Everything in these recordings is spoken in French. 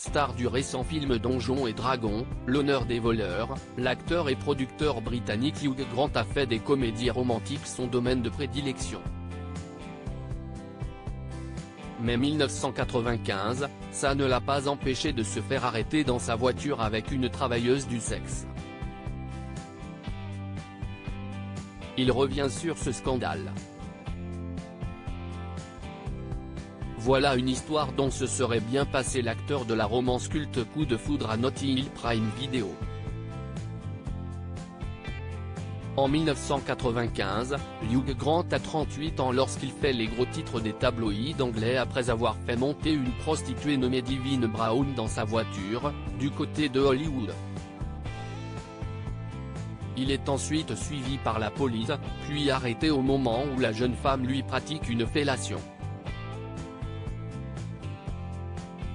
Star du récent film Donjons et Dragons, L'honneur des voleurs, l'acteur et producteur britannique Hugh Grant a fait des comédies romantiques son domaine de prédilection. Mais 1995, ça ne l'a pas empêché de se faire arrêter dans sa voiture avec une travailleuse du sexe. Il revient sur ce scandale. Voilà une histoire dont se serait bien passé l'acteur de la romance culte Coup de foudre à Notting Hill Prime Video. En 1995, Hugh Grant a 38 ans lorsqu'il fait les gros titres des tabloïds anglais après avoir fait monter une prostituée nommée Divine Brown dans sa voiture, du côté de Hollywood. Il est ensuite suivi par la police, puis arrêté au moment où la jeune femme lui pratique une fellation.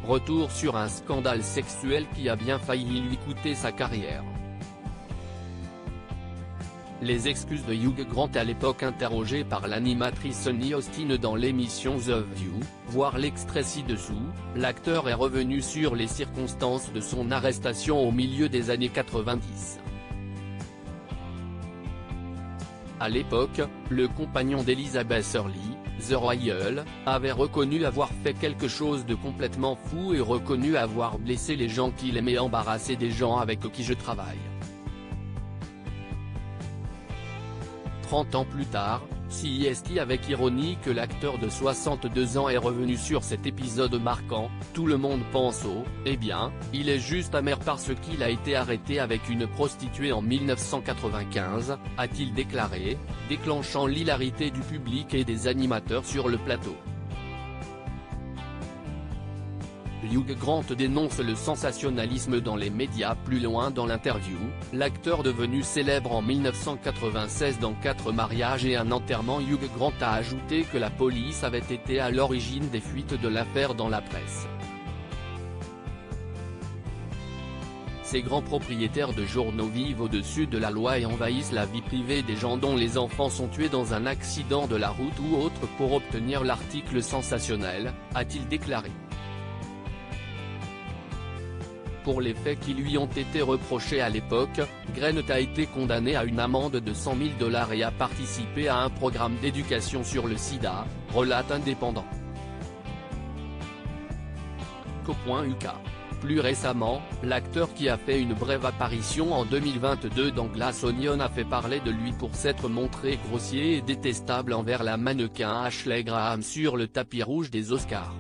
Retour sur un scandale sexuel qui a bien failli lui coûter sa carrière. Les excuses de Hugh Grant à l'époque interrogé par l'animatrice Sunny Austin dans l'émission The View, voir l'extrait ci-dessous, l'acteur est revenu sur les circonstances de son arrestation au milieu des années 90. À l'époque, le compagnon d'Elizabeth Hurley, The Royal, avait reconnu avoir fait quelque chose de complètement fou et reconnu avoir blessé les gens qu'il aimait, embarrasser des gens avec qui je travaille. 30 ans plus tard, CSI avec ironie que l'acteur de 62 ans est revenu sur cet épisode marquant, tout le monde pense au « eh bien, il est juste amer parce qu'il a été arrêté avec une prostituée en 1995 », a-t-il déclaré, déclenchant l'hilarité du public et des animateurs sur le plateau. Hugh Grant dénonce le sensationnalisme dans les médias. Plus loin dans l'interview, l'acteur devenu célèbre en 1996 dans 4 mariages et un enterrement, Hugh Grant a ajouté que la police avait été à l'origine des fuites de l'affaire dans la presse. Ces grands propriétaires de journaux vivent au-dessus de la loi et envahissent la vie privée des gens dont les enfants sont tués dans un accident de la route ou autre pour obtenir l'article sensationnel, a-t-il déclaré. Pour les faits qui lui ont été reprochés à l'époque, Grant a été condamné à une amende de 100 000 $ et a participé à un programme d'éducation sur le sida, relate Indépendant. Co.uk. Plus récemment, l'acteur qui a fait une brève apparition en 2022 dans Glass Onion a fait parler de lui pour s'être montré grossier et détestable envers la mannequin Ashley Graham sur le tapis rouge des Oscars.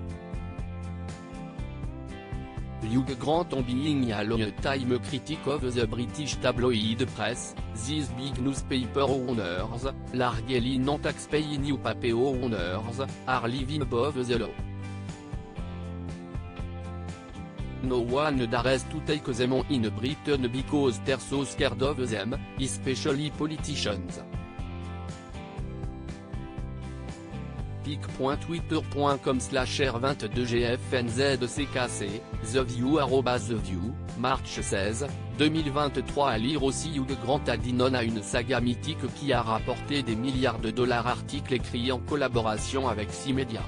Hugh Grant on being a long-time critic of the British tabloid press, these big newspaper owners, largely non-taxpaying newspaper owners, are living above the law. No one dares to take them on in Britain because they're so scared of them, especially politicians. pic.twitter.com/r22gfnzckc, The View @The View, March 16, 2023. À lire aussi Hugh Grant a dit non à une saga mythique qui a rapporté des milliards de dollars. Article écrit en collaboration avec 6 médias.